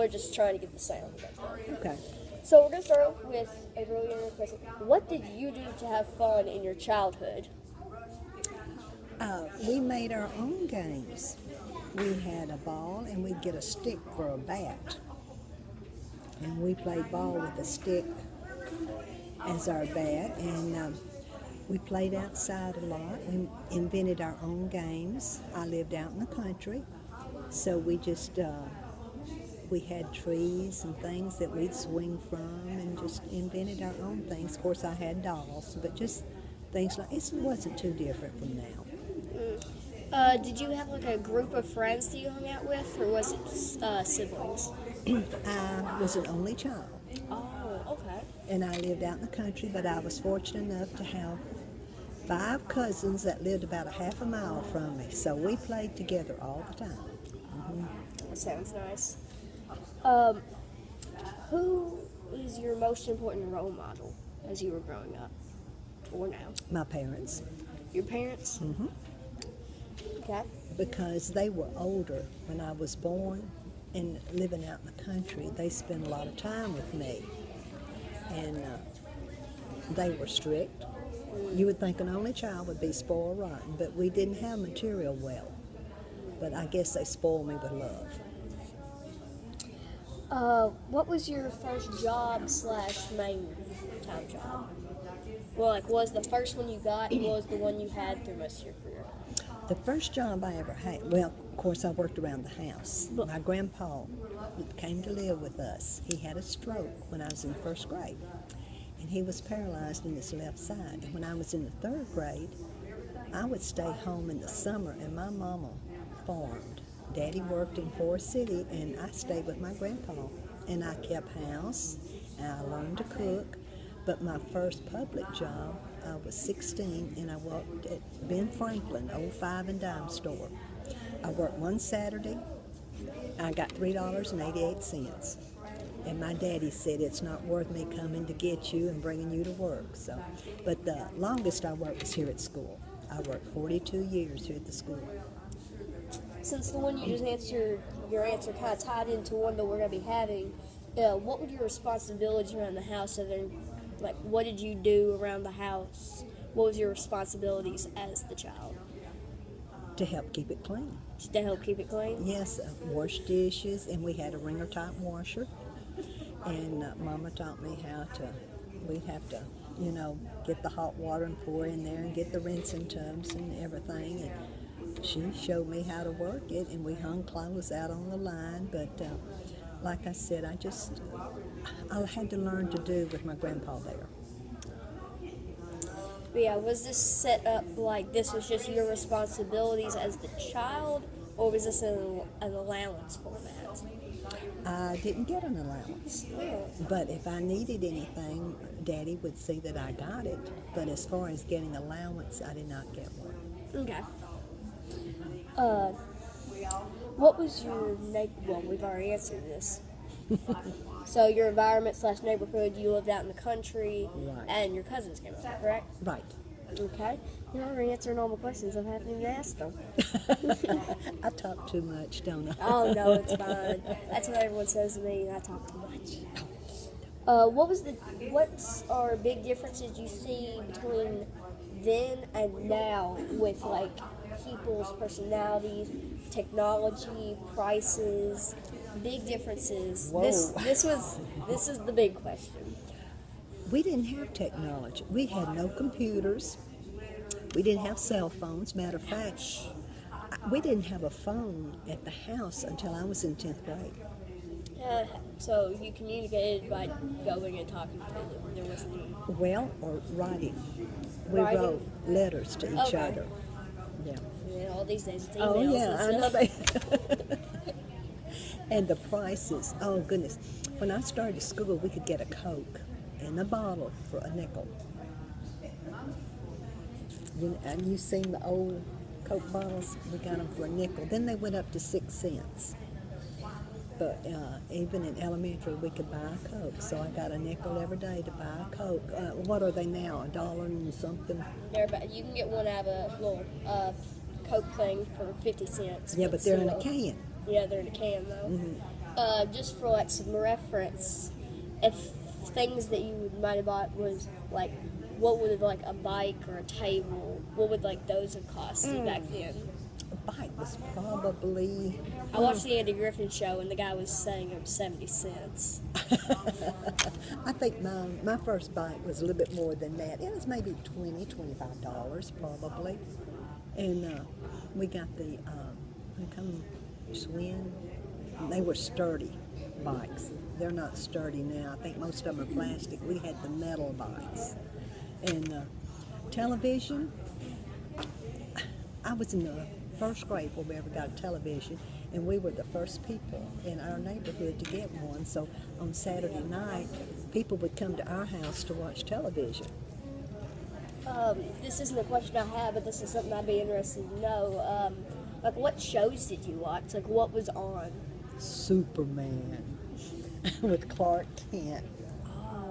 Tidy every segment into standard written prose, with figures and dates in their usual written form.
we're just trying to get the sound. Okay. So we're going to start with a really interesting question. What did you do to have fun in your childhood? We made our own games. We had a ball and we'd get a stick for a bat. And we played ball with a stick as our bat. And we played outside a lot. We invented our own games. I lived out in the country. So we just, we had trees and things that we'd swing from and just invented our own things. Of course, I had dolls, but just things like, it wasn't too different from now. Did you have like a group of friends that you hung out with, or was it siblings? I was an only child. Oh, okay. And I lived out in the country, but I was fortunate enough to have 5 cousins that lived about a half a mile from me. So we played together all the time. That sounds nice. Who is your most important role model as you were growing up, or now? My parents. Your parents? Mm-hmm. Okay. Because they were older when I was born and living out in the country. They spent a lot of time with me. And they were strict. You would think an only child would be spoiled rotten, but we didn't have material well. But I guess they spoiled me with love. What was your first job / main time job? Well, like, was the first one you got, was the one you had through most of your career? The first job I ever had, well, of course, I worked around the house. My grandpa came to live with us. He had a stroke when I was in 1st grade, and he was paralyzed in his left side. And when I was in the 3rd grade, I would stay home in the summer, and my mama farmed. Daddy worked in Forest City, and I stayed with my grandpa. And I kept house, and I learned to cook. But my first public job, I was 16, and I worked at Ben Franklin, old 5 and dime store. I worked one Saturday. I got $3.88. And my daddy said, it's not worth me coming to get you and bringing you to work. So, but the longest I worked was here at school. I worked 42 years here at the school. Since the one you just answered, your answer kind of tied into one that we're going to be having, what were your responsibilities around the house? Like, what did you do around the house? What was your responsibilities as the child? To help keep it clean. To help keep it clean? Yes, wash dishes, and we had a wringer-type washer. And Mama taught me how to, we'd have to, get the hot water and pour in there and get the rinsing tubs and everything. And she showed me how to work it, and we hung clothes out on the line. But like I said, I had to learn to do with my grandpa there. But yeah, was this set up like this was just your responsibilities as the child, or was this an allowance for that? I didn't get an allowance, but if I needed anything, Daddy would see that I got it. But as far as getting allowance, I did not get one. Okay. What was your well, we've already answered this. So your environment / neighborhood, you lived out in the country, right. And your cousins came over, correct? Right. Okay. You're already answering all my questions. I haven't even asked them. I talk too much, don't I? Oh, no, it's fine. That's what everyone says to me. I talk too much. What are big differences you see between then and now with, like, people's personalities, technology, prices, big differences? Whoa. This is the big question. We didn't have technology. We had no computers. We didn't have cell phones. Matter of fact, we didn't have a phone at the house until I was in 10th grade. So you communicated by going and talking to them. There wasn't any... Well, or writing. We wrote letters to each other. Yeah. Yeah, all these days it's emails. Oh, yeah, I know stuff. that. And the prices, oh goodness. When I started school, we could get a Coke in a bottle for a nickel. And you've seen the old Coke bottles? We got them for a nickel. Then they went up to 6 cents. But even in elementary, we could buy a Coke. So I got a nickel every day to buy a Coke. What are they now? $1 and something? You can get one out of a little Coke thing for 50 cents. Yeah, but they're in a can. Yeah, they're in a can, though. Mm-hmm. Just for like some reference, if things that you might have bought was like, what would like a bike or a table, what would like those have cost you back then? A bike was probably. I watched the Andy Griffin show and the guy was saying it was 70 cents. I think my first bike was a little bit more than that. It was maybe $25 probably. And we got the come Swin. They were sturdy bikes. They're not sturdy now. I think most of them are plastic. We had the metal bikes. And television, I was in the first grade when we ever got a television, and we were the first people in our neighborhood to get one. So on Saturday night, people would come to our house to watch television. This isn't a question I have, but this is something I'd be interested to know. Like, what shows did you watch? Like, what was on? Superman with Clark Kent.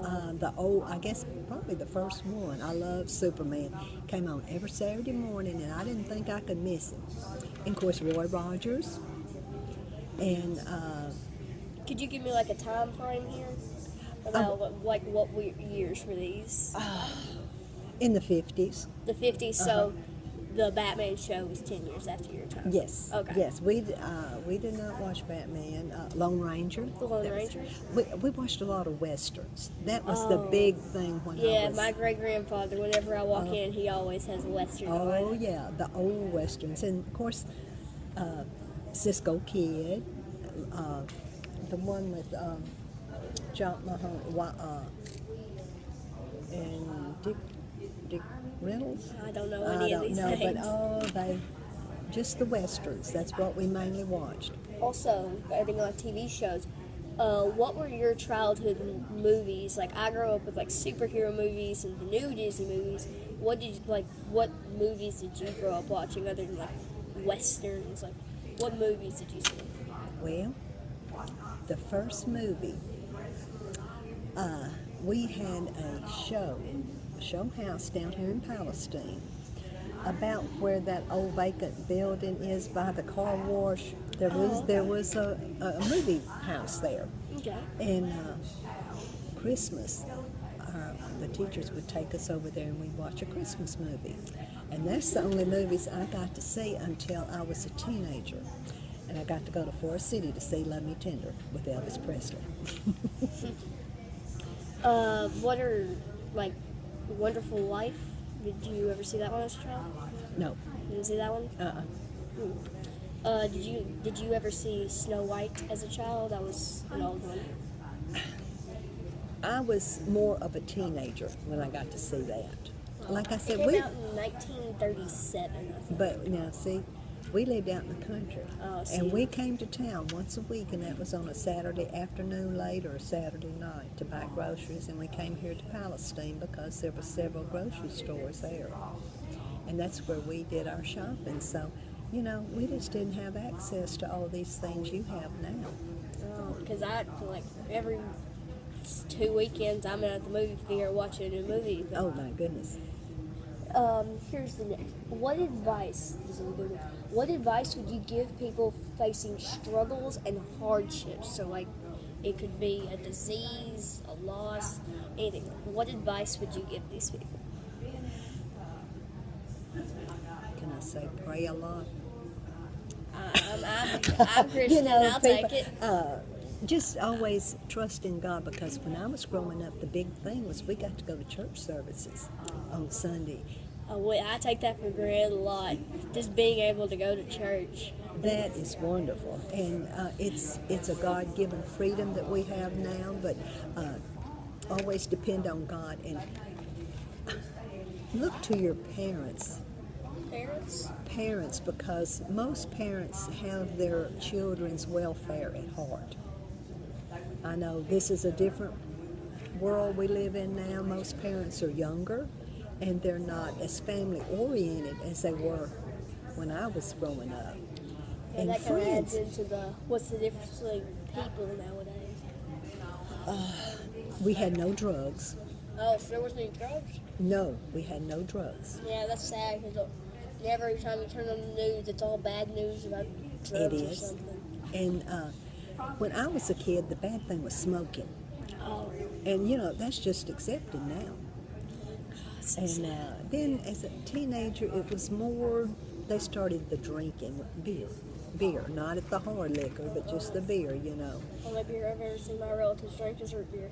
I guess probably the first one. I love Superman. Came on every Saturday morning, and I didn't think I could miss him. And of course, Roy Rogers. And could you give me like a time frame here about like what years were these? In the 50s. The 50s. So the Batman show was 10 years after your time. Yes. Okay. Yes, we did not watch Batman. Lone Ranger. The Lone Ranger. We watched a lot of westerns. That was the big thing when I was. My great grandfather. Whenever I walk in, he always has a western on. Oh yeah, the old westerns, and of course, Cisco Kid, the one with John Mahoney, and Dick Reynolds. I don't know any of these things. But just the westerns. That's what we mainly watched. Also, adding on TV shows, what were your childhood movies? Like, I grew up with like superhero movies and the new Disney movies. What movies did you grow up watching other than like westerns? Like, what movies did you see? Well, the first movie, we had a show house down here in Palestine, about where that old vacant building is by the car wash. There was a movie house there. Okay. And Christmas, the teachers would take us over there and we'd watch a Christmas movie. And that's the only movies I got to see until I was a teenager. And I got to go to Forest City to see Love Me Tender with Elvis Presley. What are, like, Wonderful Life? Did you ever see that one as a child? No. You didn't see that one? Did you ever see Snow White as a child? That was an old one. I was more of a teenager when I got to see that. Like I said, it came out in 1937, I think. But now, see, we lived out in the country, and we came to town once a week, and that was on a Saturday afternoon late or a Saturday night to buy groceries, and we came here to Palestine because there were several grocery stores there, and that's where we did our shopping. So, you know, we just didn't have access to all these things you have now. Because like every 2 weekends I'm at the movie theater watching a movie. Oh my goodness. Here's the next. What advice would you give people facing struggles and hardships? So, like, it could be a disease, a loss, anything. What advice would you give these people? Can I say pray a lot? I'm Christian, I'll take it. Just always trust in God, because when I was growing up, the big thing was we got to go to church services on Sunday. I take that for granted a lot, just being able to go to church. That is wonderful, and it's a God-given freedom that we have now, but always depend on God and look to your parents. Parents, because most parents have their children's welfare at heart. I know this is a different world we live in now. Most parents are younger, and they're not as family-oriented as they were when I was growing up. And that kind of adds into what's the difference between people nowadays? We had no drugs. Oh, so there wasn't any drugs? No, we had no drugs. Yeah, that's sad, because every time you turn on the news, it's all bad news about drugs or something. And when I was a kid, the bad thing was smoking. Oh, And, that's just accepted now. And then as a teenager, it was more, they started the drinking, beer, not at the hard liquor, but just the beer, only beer I've ever seen my relatives drink is root beer.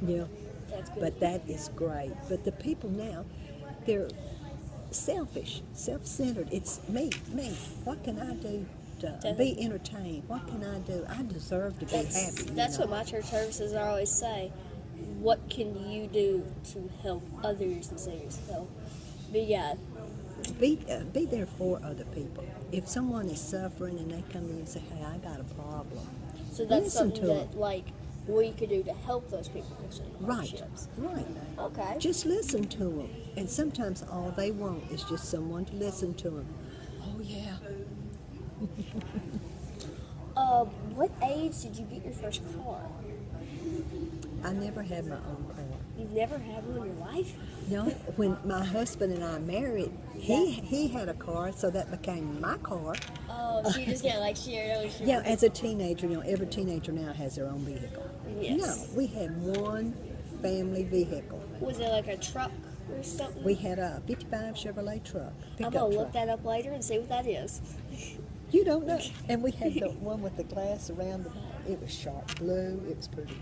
Yeah, That's good. but that is great. But the people now, they're selfish, self-centered. It's me. What can I do to be entertained? What can I do? I deserve to be happy. That's what my church services always say. What can you do to help others instead of yourself? But yeah, Be there for other people. If someone is suffering and they come in and say, "Hey, I got a problem," so that's listen something to that them. like we could do to help those people in Right, hardships. right. Okay. Just listen to them. And sometimes all they want is just someone to listen to them. Oh yeah. What age did you get your first car? I never had my own car. You've never had one in your life? No, when my husband and I married, he had a car, so that became my car. Oh, so you just got shared ownership? Yeah, as a teenager, every teenager now has their own vehicle. Yes. No, we had one family vehicle. Was it like a truck or something? We had a 55 Chevrolet truck, I'm pickup gonna truck. look that up later and see what that is. You don't know. And we had the one with the glass around the back. It was sharp blue. It was pretty.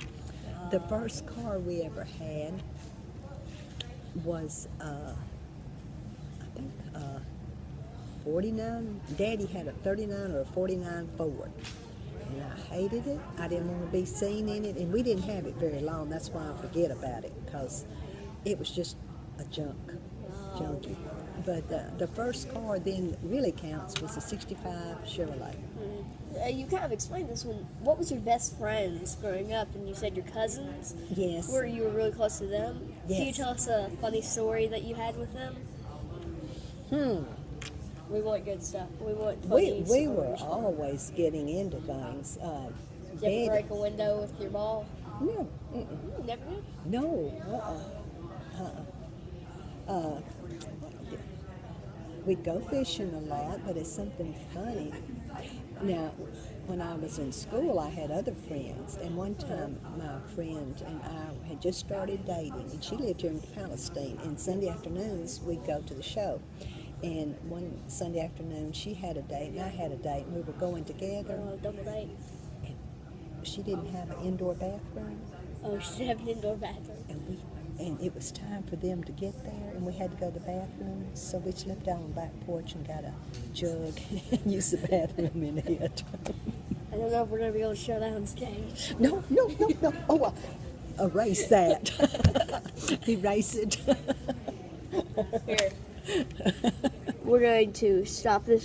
The first car we ever had was, I think, 49. Daddy had a 39 or a 49 Ford. And I hated it. I didn't want to be seen in it. And we didn't have it very long. That's why I forget about it, because it was just a junkie. But the first car then really counts was a 65 Chevrolet. You kind of explained this one. What was your best friends growing up? And you said your cousins? Yes. Where you were really close to them? Yes. Can you tell us a funny story that you had with them? We want good stuff. We want funny We were stories. always getting into things. Did you ever break a window with your ball? No. Never did? No. We'd go fishing a lot, but it's something funny. Now, when I was in school, I had other friends, and one time my friend and I had just started dating, and she lived here in Palestine, and Sunday afternoons we'd go to the show. And one Sunday afternoon, she had a date, and I had a date, and we were going together. Double date. And she didn't have an indoor bathroom. Oh, she didn't have an indoor bathroom. And it was time for them to get there, and we had to go to the bathroom. So we slipped out on the back porch and got a jug and used the bathroom in it. I don't know if we're going to be able to show that on stage. No. Oh, erase that. Erase it. Here. We're going to stop this